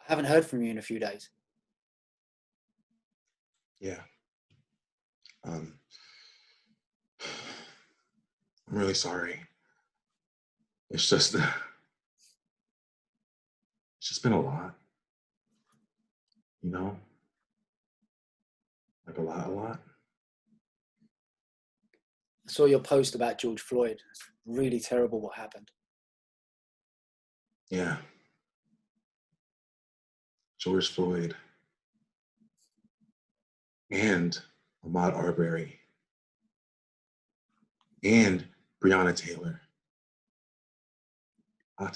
I haven't heard from you in a few days. Yeah. Um, I'm really sorry. It's just, it's just been a lot, you know, like a lot. I saw your post about George Floyd. It's really terrible what happened. Yeah. George Floyd and Ahmaud Arbery and Breonna Taylor,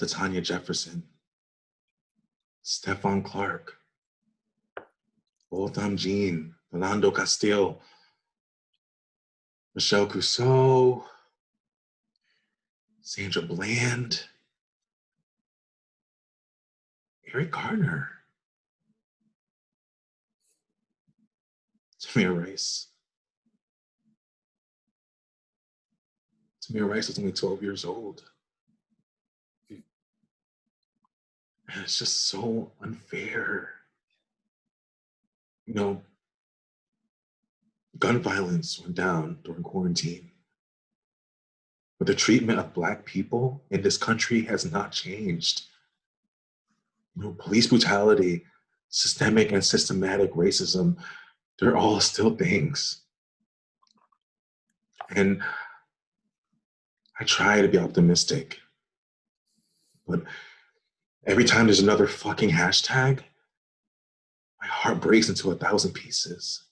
Tanya Jefferson, Stephon Clark, Otham Jean, Philando Castile, Michelle Cusseau, Sandra Bland, Eric Garner, Tamir Rice. Tamir Rice was only 12 years old. And it's just so unfair. You know, gun violence went down during quarantine. But the treatment of Black people in this country has not changed. You know, police brutality, systemic and systematic racism, they're all still things. And I try to be optimistic, but every time there's another fucking hashtag, my heart breaks into 1,000 pieces.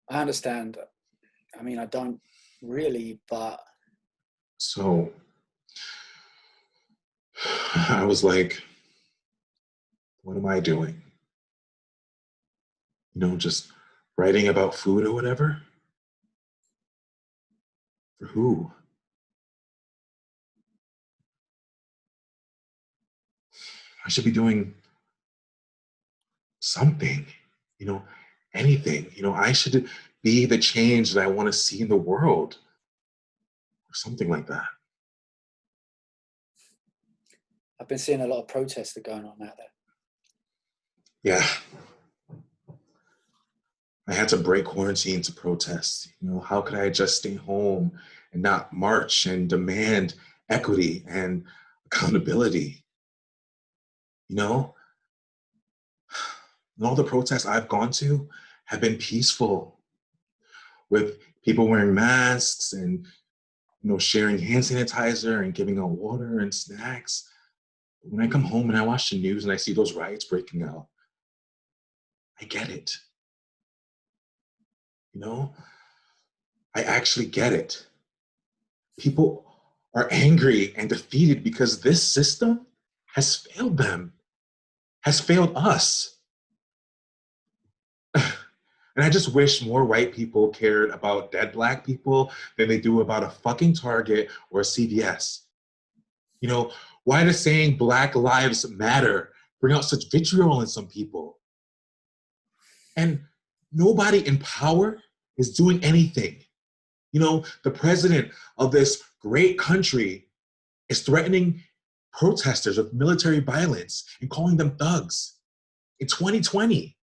I understand. I mean, I don't really, but So I was like, what am I doing? You know, just writing about food or whatever? For who? I should be doing something, you know, anything. You know, I should be the change that I want to see in the world or something like that. I've been seeing a lot of protests that are going on out there. Yeah. I had to break quarantine to protest. You know, how could I just stay home and not march and demand equity and accountability? You know, and all the protests I've gone to have been peaceful with people wearing masks and, you know, sharing hand sanitizer and giving out water and snacks. But when I come home and I watch the news and I see those riots breaking out, I get it. You know, I actually get it. People are angry and defeated because this system has failed them, has failed us. And I just wish more white people cared about dead Black people than they do about a fucking Target or a CVS. You know, why does saying Black Lives Matter bring out such vitriol in some people? And nobody in power is doing anything. You know, the president of this great country is threatening protesters with military violence and calling them thugs in 2020.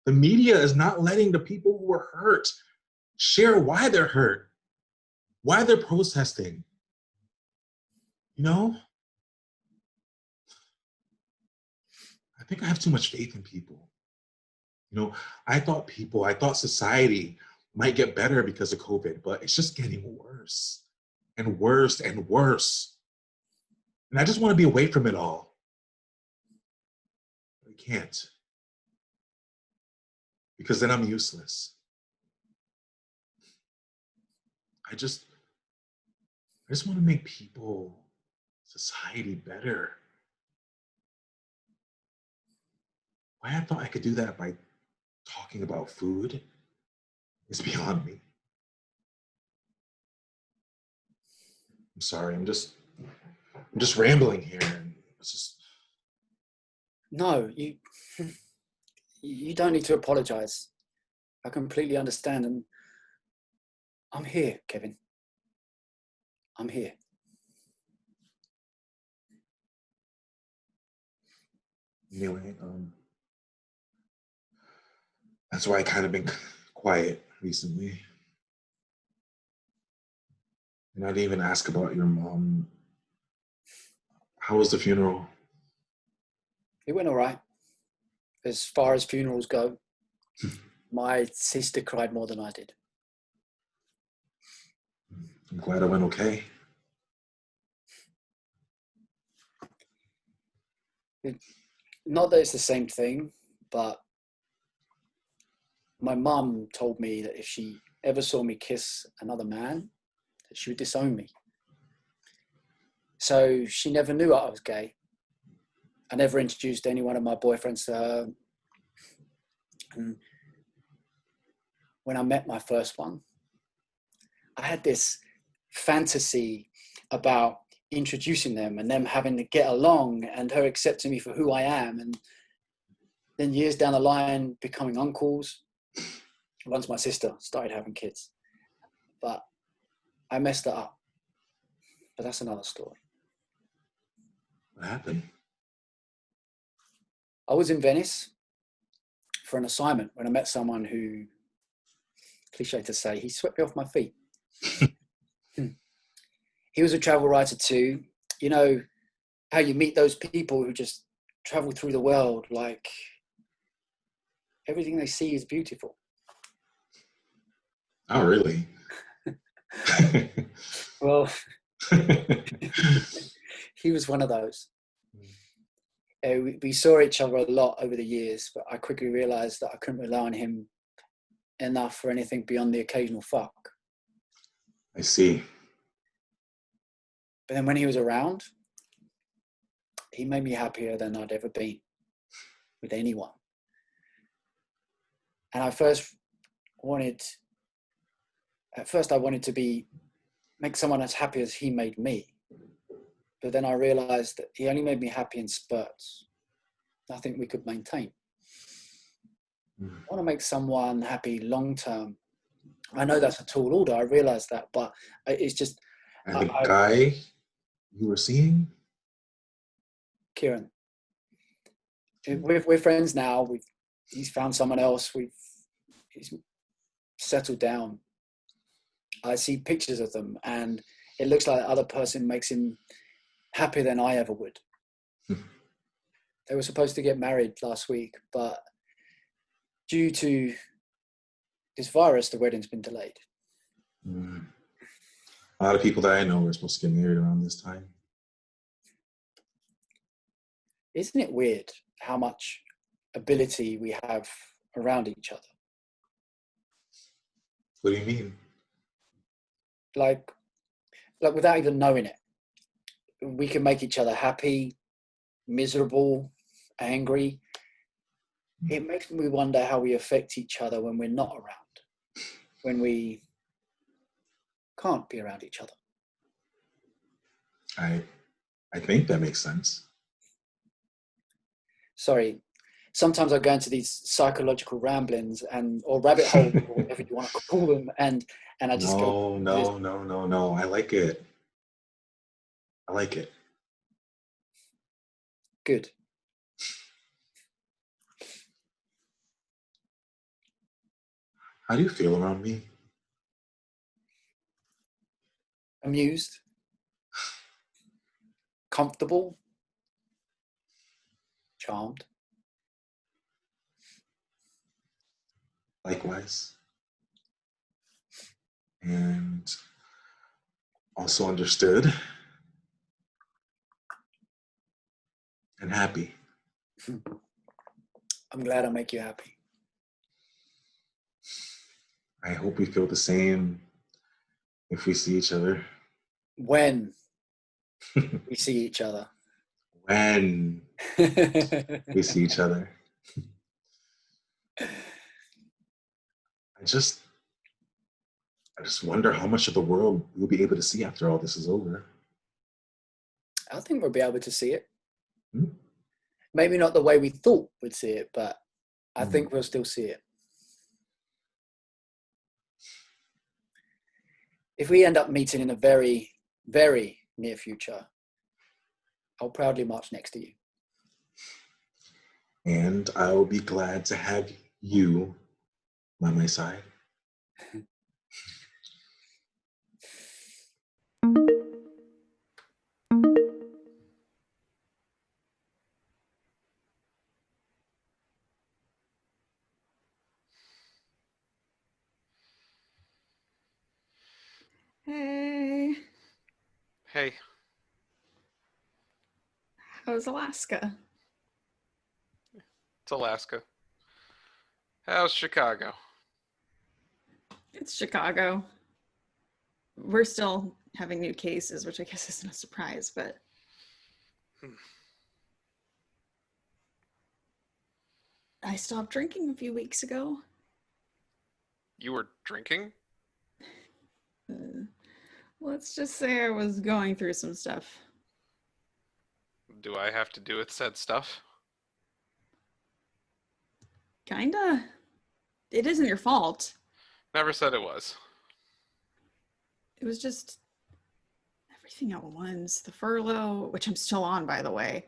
The media is not letting the people who were hurt share why they're hurt, why they're protesting. You know, I think I have too much faith in people. You know, I thought society might get better because of COVID, but it's just getting worse and worse and worse. And I just want to be away from it all. I can't. Because then I'm useless. I just want to make people, society better. Why I thought I could do that by talking about food is beyond me. I'm sorry, I'm just rambling here. And it's just... No, you don't need to apologize. I completely understand, and I'm here, Kevin. I'm here. Anyway, that's why I kind of been quiet recently. And I didn't even ask about your mom. How was the funeral? It went all right. As far as funerals go, my sister cried more than I did. I'm glad it went okay. Not that it's the same thing, but my mum told me that if she ever saw me kiss another man, that she would disown me. So she never knew I was gay. I never introduced any one of my boyfriends to her. And when I met my first one, I had this fantasy about introducing them and them having to get along and her accepting me for who I am. And then years down the line, becoming uncles once my sister started having kids. But I messed it up. But that's another story. What happened? I was in Venice for an assignment when I met someone who, cliche to say, he swept me off my feet. He was a travel writer too. You know how you meet those people who just travel through the world, like everything they see is beautiful. Oh, really? Well, he was one of those. We saw each other a lot over the years, but I quickly realized that I couldn't rely on him enough for anything beyond the occasional fuck. I see. But then when he was around, he made me happier than I'd ever been with anyone. And at first I wanted to make someone as happy as he made me. But then I realized that he only made me happy in spurts. Nothing we could maintain. I want to make someone happy long term. I know that's a tall order. I realize that, but it's just. And the guy you were seeing? Kieran. We're friends now. He's found someone else. He's settled down. I see pictures of them, and it looks like the other person makes him happier than I ever would. They were supposed to get married last week, but due to this virus, the wedding's been delayed. A lot of people that I know were supposed to get married around this time. Isn't it weird how much ability we have around each other? What do you mean? Like without even knowing it, we can make each other happy, miserable, angry. It makes me wonder how we affect each other when we're not around, when we can't be around each other. I think that makes sense. Sorry, sometimes I go into these psychological ramblings or rabbit holes, or whatever you want to call them, and I just go. No. I like it. Good. How do you feel around me? Amused, comfortable, charmed. Likewise. And also understood and happy. I'm glad I make you happy. I hope we feel the same if we see each other. When we see each other. When we see each other. I just wonder how much of the world we'll be able to see after all this is over. I think we'll be able to see it. Maybe not the way we thought we'd see it, but I think we'll still see it. If we end up meeting in a very, very near future, I'll proudly march next to you. And I'll be glad to have you by my side. Hey, Hey, how's Alaska? it's Alaska. How's Chicago? It's Chicago. We're still having new cases, which I guess isn't a surprise, but I stopped drinking a few weeks ago. You were drinking? Uh, let's just say I was going through some stuff. Do I have to do with said stuff? Kinda. It isn't your fault. Never said it was. It was just everything at once. The furlough, which I'm still on, by the way.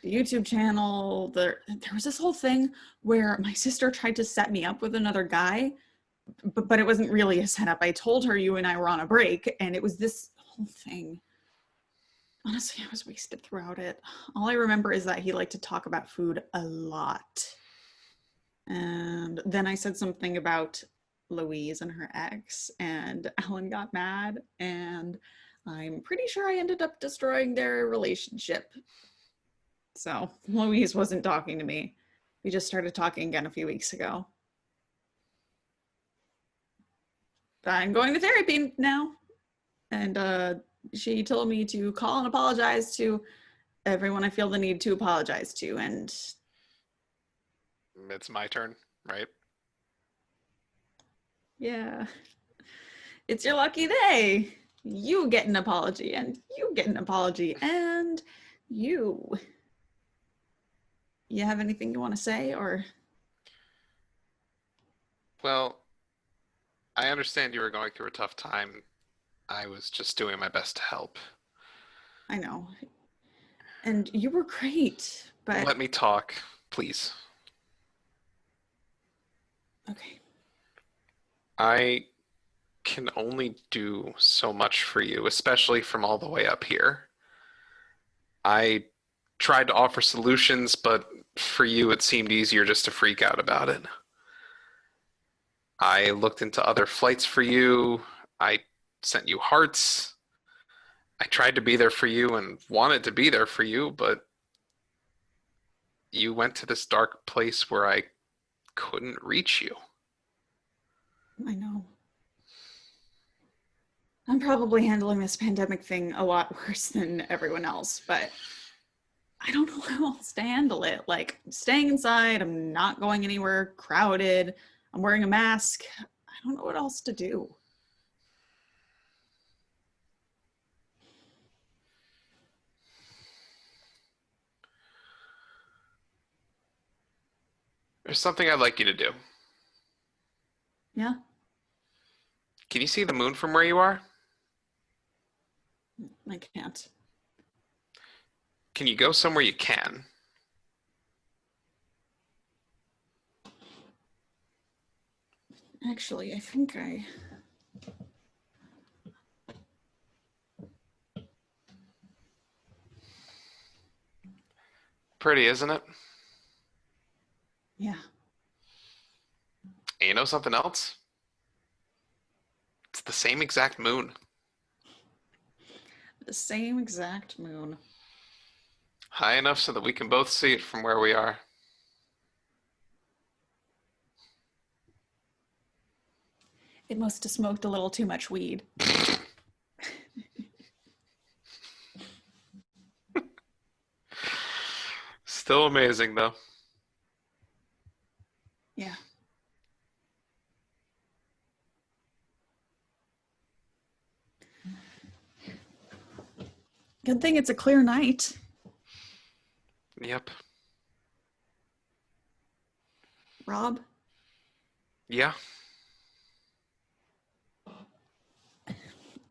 The YouTube channel. There was this whole thing where my sister tried to set me up with another guy, but it wasn't really a setup. I told her you and I were on a break, and it was this whole thing. Honestly, I was wasted throughout it. All I remember is that he liked to talk about food a lot. And then I said something about Louise and her ex, and Ellen got mad, and I'm pretty sure I ended up destroying their relationship. So Louise wasn't talking to me. We just started talking again a few weeks ago. I'm going to therapy now. And she told me to call and apologize to everyone I feel the need to apologize to. And It's my turn, right? yeah, it's your lucky day. You get an apology, and you get an apology, and you. You have anything you want to say, or? Well, I understand you were going through a tough time. I was just doing my best to help. I know. And you were great, but Let me talk, please. okay. I can only do so much for you, especially from all the way up here. I tried to offer solutions, but for you it seemed easier just to freak out about it. I looked into other flights for you. I sent you hearts. I tried to be there for you and wanted to be there for you, but you went to this dark place where I couldn't reach you. I know. I'm probably handling this pandemic thing a lot worse than everyone else, but I don't know how else to handle it. Like, I'm staying inside, I'm not going anywhere crowded, I'm wearing a mask. I don't know what else to do. There's something I'd like you to do. Yeah? Can you see the moon from where you are? I can't. Can you go somewhere you can? Actually, I think I... Pretty, isn't it? Yeah. And you know something else? It's the same exact moon. The same exact moon. High enough so that we can both see it from where we are. It must have smoked a little too much weed. Still amazing, though. Yeah. Good thing it's a clear night. Yep. Rob? Yeah.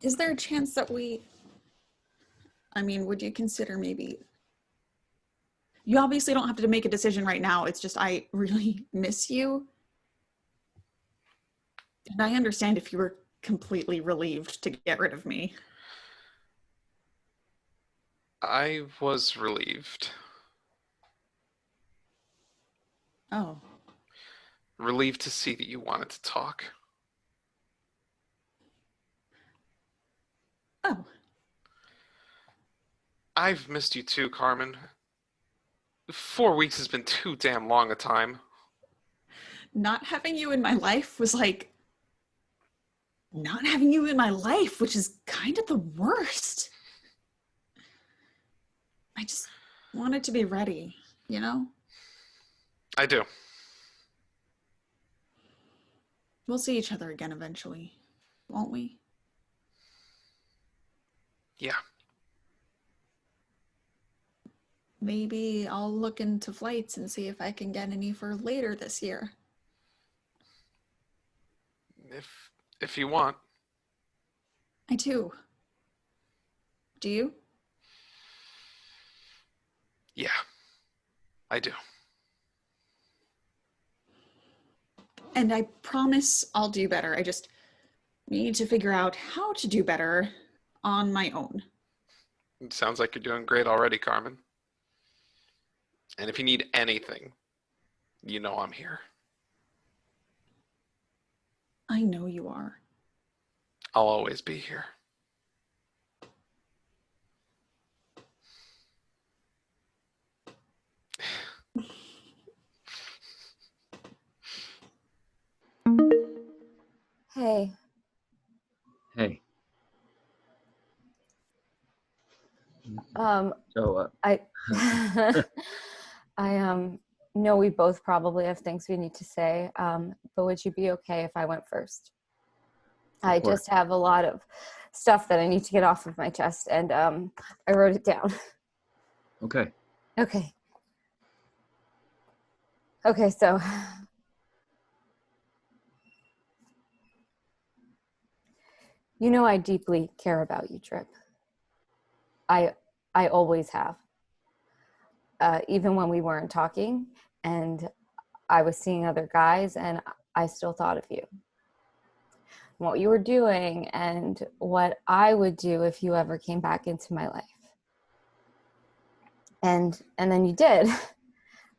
Is there a chance that would you consider maybe You obviously don't have to make a decision right now. It's just I really miss you. And I understand if you were completely relieved to get rid of me. I was relieved. Oh. Relieved to see that you wanted to talk. Oh. I've missed you too, Carmen. 4 weeks has been too damn long a time. Not having you in my life was like not having you in my life, which is kind of the worst. I just wanted to be ready, you know? I do. We'll see each other again eventually, won't we? Yeah. Maybe I'll look into flights and see if I can get any for later this year. If you want. I do. Do you? Yeah. I do. And I promise I'll do better. I just need to figure out how to do better on my own. It sounds like you're doing great already, Carmen. And if you need anything, you know I'm here. I know you are. I'll always be here. Hey. Hey, Um, so I I know we both probably have things we need to say, but would you be okay if I went first? I course. just have a lot of stuff that I need to get off of my chest, and I wrote it down. Okay. Okay. Okay, so you know I deeply care about you, Trip. I always have. Even when we weren't talking and I was seeing other guys, and I still thought of you. What you were doing and what I would do if you ever came back into my life. And then you did.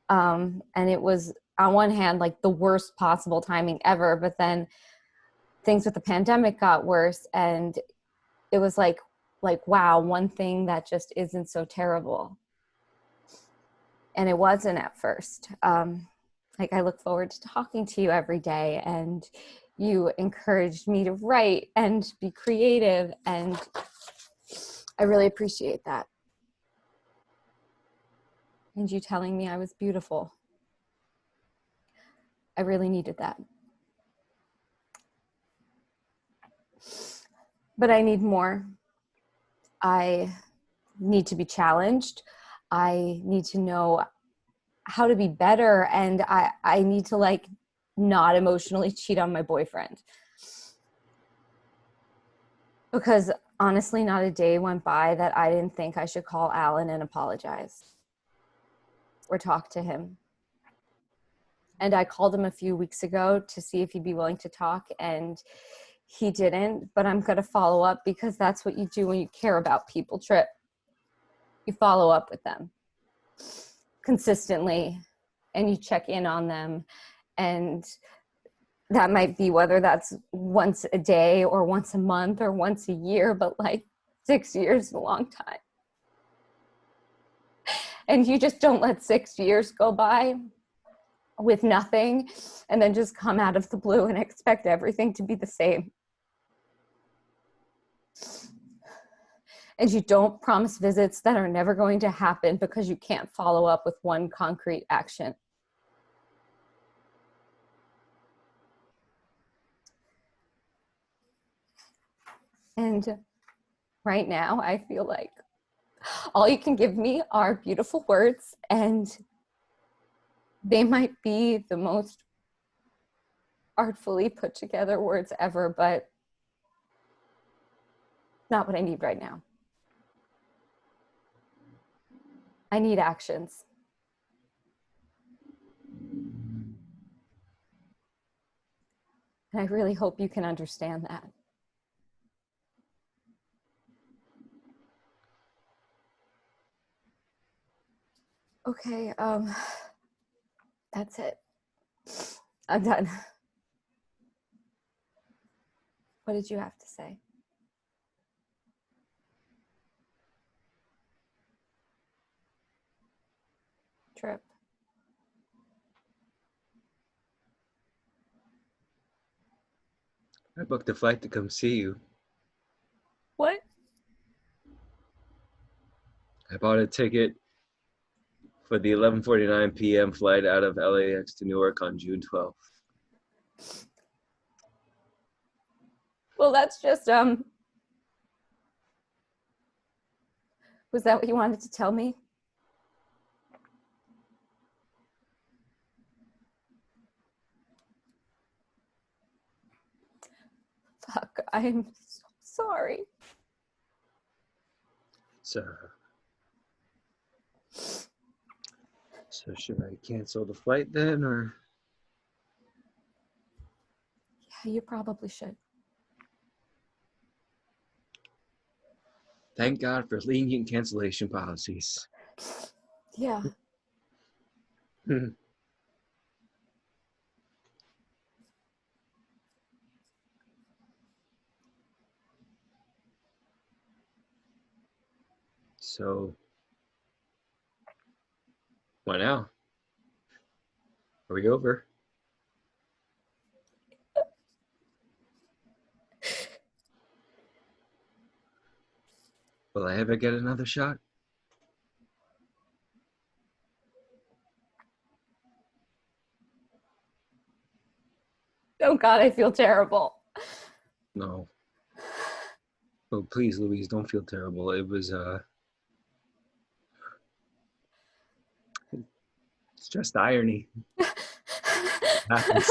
And it was on one hand like the worst possible timing ever, but then things with the pandemic got worse, and it was like wow, one thing that just isn't so terrible. And it wasn't at first. Like I look forward to talking to you every day, and you encouraged me to write and be creative, and I really appreciate that. And you telling me I was beautiful. I really needed that. But I need more. I need to be challenged. I need to know how to be better, and I need to like not emotionally cheat on my boyfriend. Because honestly, not a day went by that I didn't think I should call Alan and apologize or talk to him. And I called him a few weeks ago to see if he'd be willing to talk, and he didn't, but I'm going to follow up because that's what you do when you care about people, Trip. You follow up with them consistently, and you check in on them, and that might be whether that's once a day or once a month or once a year, but like 6 years is a long time. And you just don't let 6 years go by with nothing and then just come out of the blue and expect everything to be the same. And you don't promise visits that are never going to happen because you can't follow up with one concrete action. And right now, I feel like all you can give me are beautiful words, and they might be the most artfully put together words ever, but not what I need right now. I need actions. And I really hope you can understand that. Okay, that's it. I'm done. What did you have to say? Trip. I booked a flight to come see you. What? I bought a ticket for the 11:49 p.m. flight out of LAX to Newark on June 12th. Well, that's just, was that what you wanted to tell me? Fuck, I'm so sorry. So should I cancel the flight then, or? Yeah, you probably should. Thank God for lenient cancellation policies. Yeah. So, what now? Are we over? Will I ever get another shot? Oh God, I feel terrible. No. Oh, please, Louise, don't feel terrible. It was, it's just irony. Happens.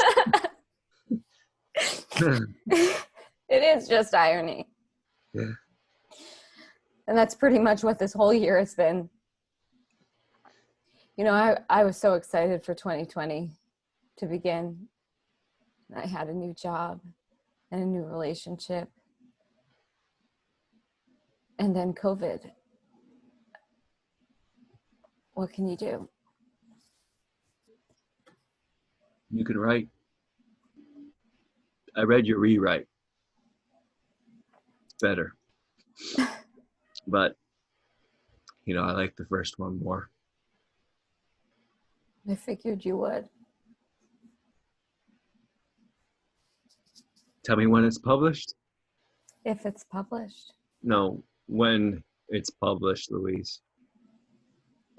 It is just irony. Yeah. And that's pretty much what this whole year has been. You know, I was so excited for 2020 to begin. I had a new job and a new relationship. And then COVID. What can you do? You can write. I read your rewrite. Better. But, you know, I like the first one more. I figured you would. Tell me when it's published? If it's published. No, when it's published, Louise.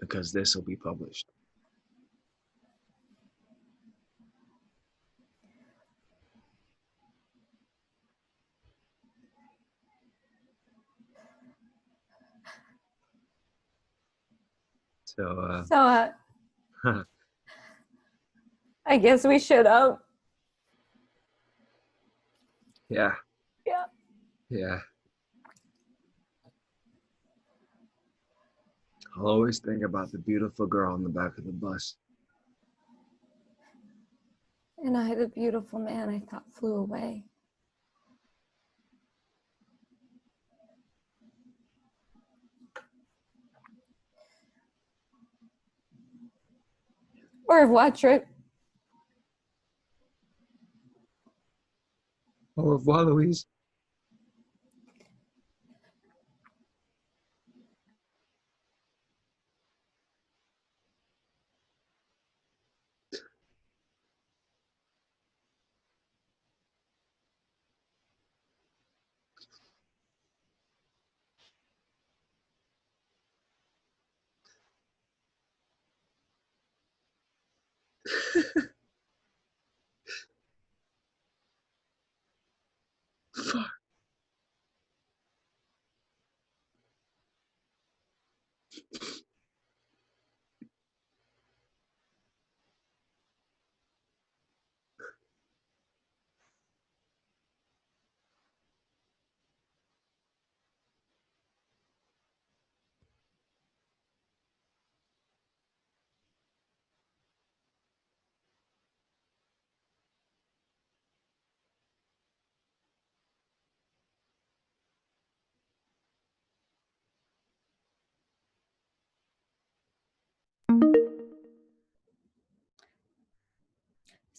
Because this will be published. So, I guess we should, yeah. Yeah. Yeah. I'll always think about the beautiful girl on the back of the bus. And I, the beautiful man I thought flew away. Au revoir, Trip. Au revoir, Louise. Fuck.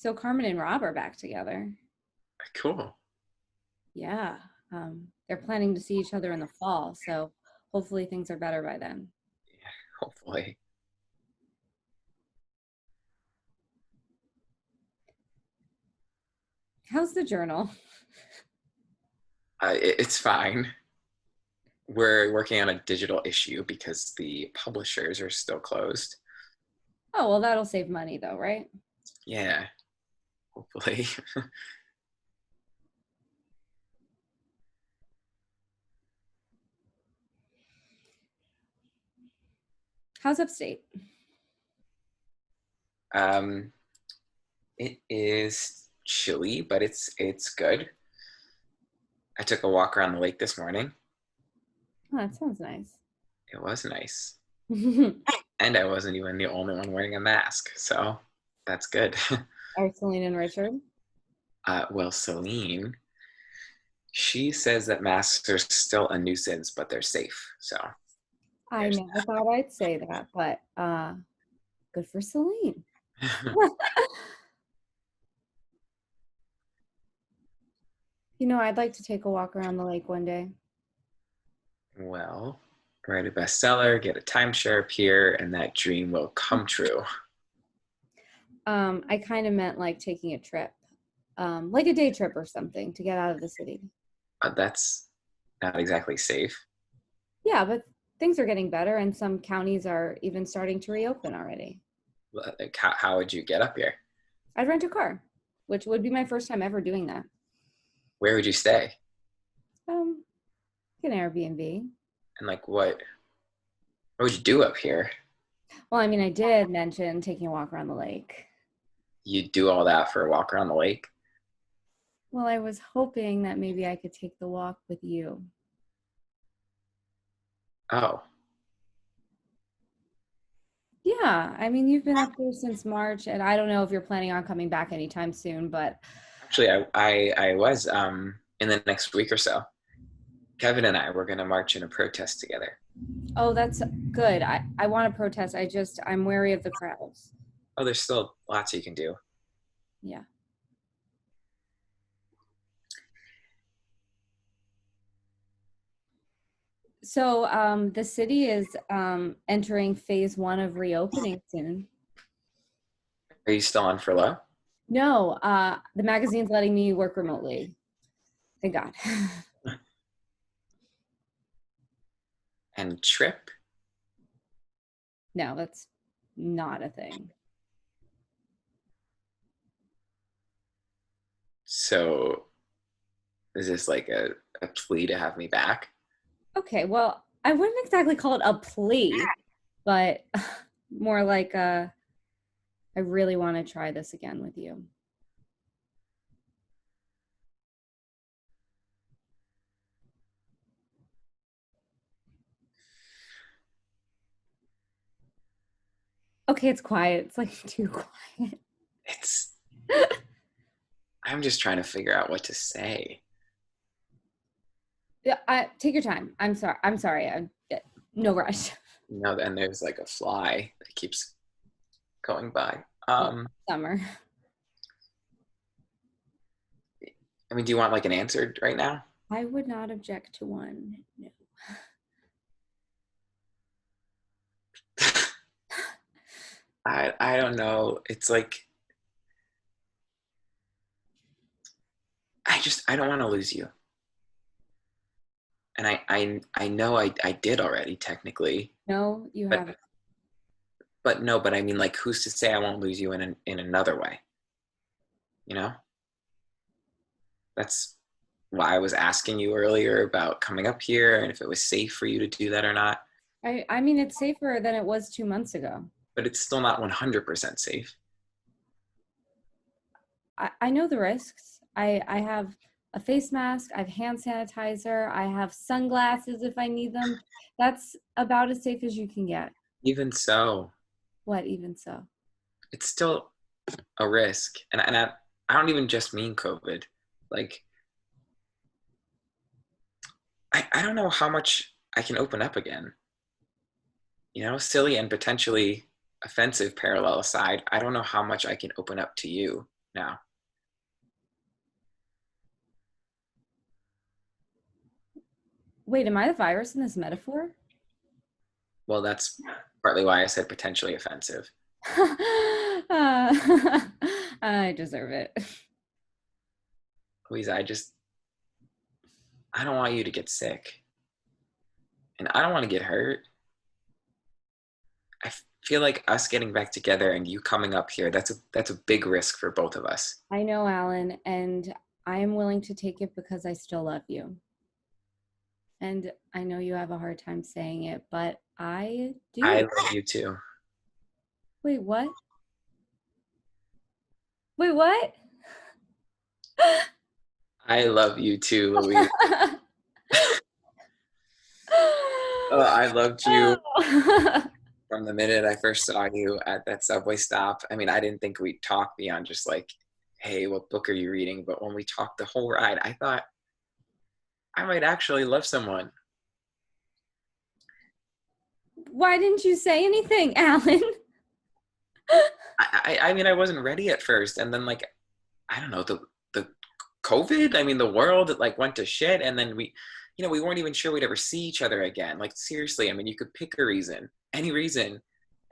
So Carmen and Rob are back together. Cool. Yeah. They're planning to see each other in the fall, so hopefully things are better by then. Yeah, hopefully. How's the journal? It's fine. We're working on a digital issue because the publishers are still closed. Oh, well, that'll save money though, right? Yeah, hopefully. How's upstate? It is chilly, but it's good. I took a walk around the lake this morning. Oh, that sounds nice. It was nice. And I wasn't even the only one wearing a mask, so that's good. Are Celine and Richard? Well, Celine, she says that masks are still a nuisance, but they're safe. So I there's never thought I'd say that, but good for Celine. You know, I'd like to take a walk around the lake one day. Well, write a bestseller, get a timeshare up here, and that dream will come true. I kind of meant like taking a trip, like a day trip or something to get out of the city. That's not exactly safe. Yeah, but things are getting better and some counties are even starting to reopen already. Like, how would you get up here? I'd rent a car, which would be my first time ever doing that. Where would you stay? An Airbnb. And like, what would you do up here? Well, I mean, I did mention taking a walk around the lake. You do all that for a walk around the lake? Well, I was hoping that maybe I could take the walk with you. Oh, Yeah, I mean, you've been up here since March, and I don't know if you're planning on coming back anytime soon, but actually, I was in the next week or so. Kevin and I were going to march in a protest together. oh, that's good. I want to protest. I'm wary of the crowds. Oh, there's still lots you can do. Yeah. So the city is entering phase 1 of reopening soon. Are you still on furlough? No, the magazine's letting me work remotely. Thank God. And trip? No, that's not a thing. So is this like a plea to have me back? Okay, well, I wouldn't exactly call it a plea, but more like I really want to try this again with you. Okay, it's quiet. It's like too quiet. I'm just trying to figure out what to say. Yeah, take your time. I'm sorry. No rush. And there's like a fly that keeps going by. Summer. I mean, do you want like an answer right now? I would not object to one. No. I don't know. It's like I don't want to lose you. And I know I did already technically. No, you haven't. But no, but I mean, like, who's to say I won't lose you in another way? You know? That's why I was asking you earlier about coming up here and if it was safe for you to do that or not. I mean, it's safer than it was 2 months ago. But it's still not 100% safe. I know the risks. I have a face mask, I have hand sanitizer, I have sunglasses if I need them. That's about as safe as you can get. Even so. What, even so? It's still a risk. And I don't even just mean COVID. Like, I don't know how much I can open up again. You know, silly and potentially offensive parallel aside, I don't know how much I can open up to you. now. Wait, am I the virus in this metaphor? Well, that's partly why I said potentially offensive. I deserve it. Louise, I don't want you to get sick. And I don't want to get hurt. I feel like us getting back together and you coming up here, that's a big risk for both of us. I know, Alan, and I am willing to take it because I still love you. And I know you have a hard time saying it, but I do. I love you too. Wait, what? Wait, what? I love you too, Louise. I loved you from the minute I first saw you at that subway stop. I mean, I didn't think we'd talk beyond just like, hey, what book are you reading? But when we talked the whole ride, I thought I might actually love someone. Why didn't you say anything, Alan? I mean, I wasn't ready at first. And then like, I don't know, the COVID, I mean, the world like went to shit. And then we weren't even sure we'd ever see each other again. Like, seriously, I mean, you could pick a reason, any reason.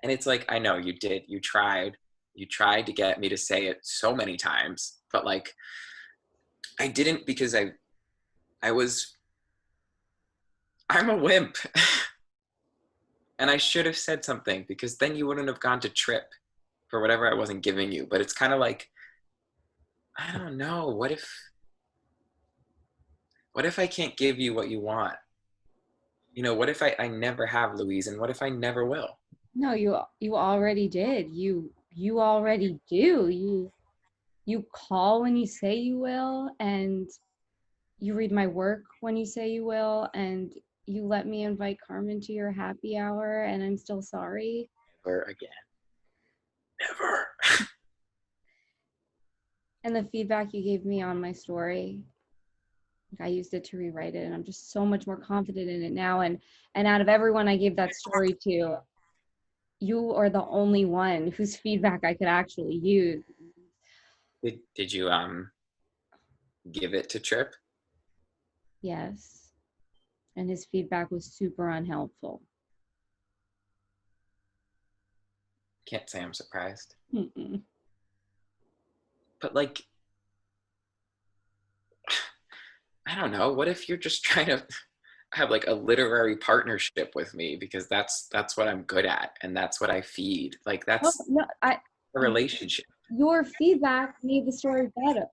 And it's like, I know you did, you tried to get me to say it so many times, but like, I didn't because I'm a wimp. And I should have said something because then you wouldn't have gone to trip for whatever I wasn't giving you. But it's kind of like, I don't know. What if I can't give you what you want? What if I never have, Louise, and what if I never will? No, you already did. You already do. You call when you say you will, and you read my work when you say you will, and you let me invite Carmen to your happy hour, and I'm still sorry. Never again. Never. And the feedback you gave me on my story, I used it to rewrite it, and I'm just so much more confident in it now. And out of everyone I gave that story to, you are the only one whose feedback I could actually use. Did you give it to Trip? Yes. And his feedback was super unhelpful. Can't say I'm surprised. Mm-mm. But like, I don't know. What if you're just trying to have like a literary partnership with me because that's what I'm good at and that's what I feed. Like that's a relationship. Your feedback made the story better.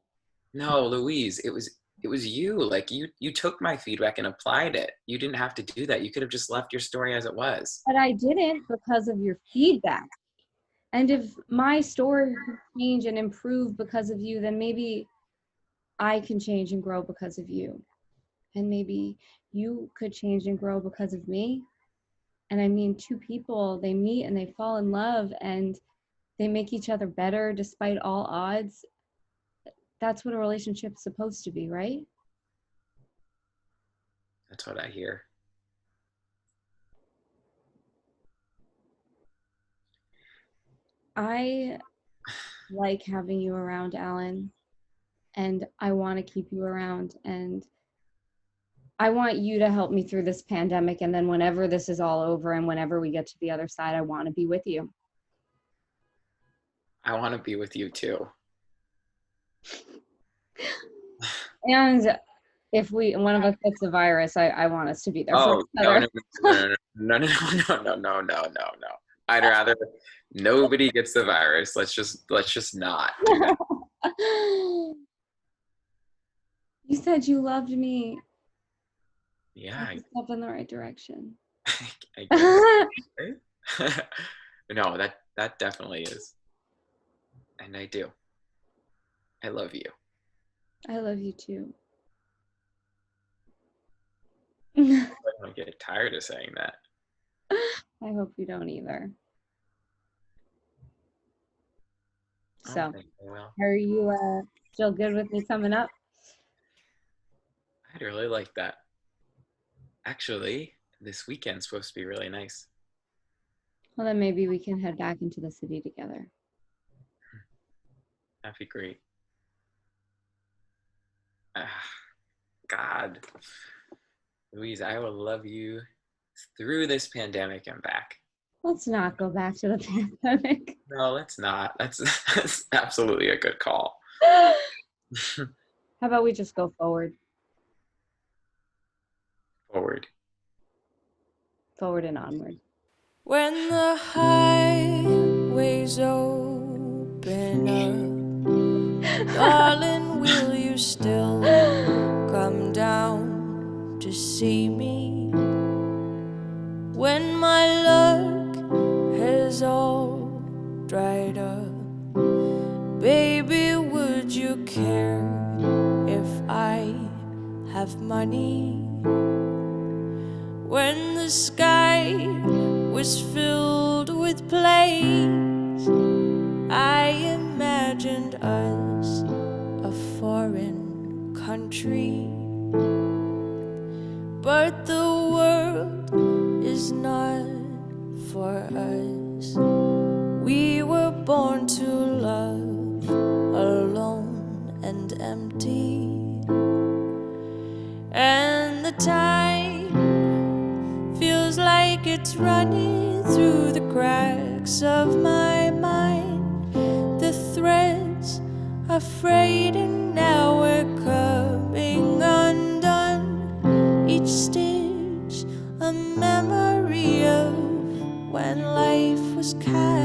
No, Louise, it was you. Like you took my feedback and applied it. You didn't have to do that. You could have just left your story as it was. But I didn't because of your feedback. And if my story could change and improve because of you, then maybe I can change and grow because of you. And maybe you could change and grow because of me. And I mean, two people, they meet and they fall in love and they make each other better despite all odds. That's what a relationship's supposed to be, right? That's what I hear. I like having you around, Alan, and I want to keep you around, and I want you to help me through this pandemic, and then whenever this is all over and whenever we get to the other side, I want to be with you. I want to be with you too. And if one of us gets the virus, I want us to be there for each no, other. No. I'd rather nobody gets the virus. Let's just not do that. You said you loved me. Yeah. That's a step in the right direction. I guess. No, that definitely is. And I do. I love you. I love you too. I don't get tired of saying that. I hope you don't either. So, are you still good with me coming up? I'd really like that. Actually, this weekend's supposed to be really nice. Well, then maybe we can head back into the city together. That'd be great. God, Louise, I will love you through this pandemic and back. Let's not go back to the pandemic. No, let's not. That's absolutely a good call. How about we just go forward? Forward. Forward and onward. When the highways open up, darling, will you still come down to see me? When my luck has all dried up, baby, would you care if I have money? When the sky was filled with planes, I imagined us a foreign country. But the world is not for us. We were born to love, alone and empty. And the time feels like it's running through the cracks of my mind. The threads are frayed and now we're coming undone. Each stitch a memory of when life was cast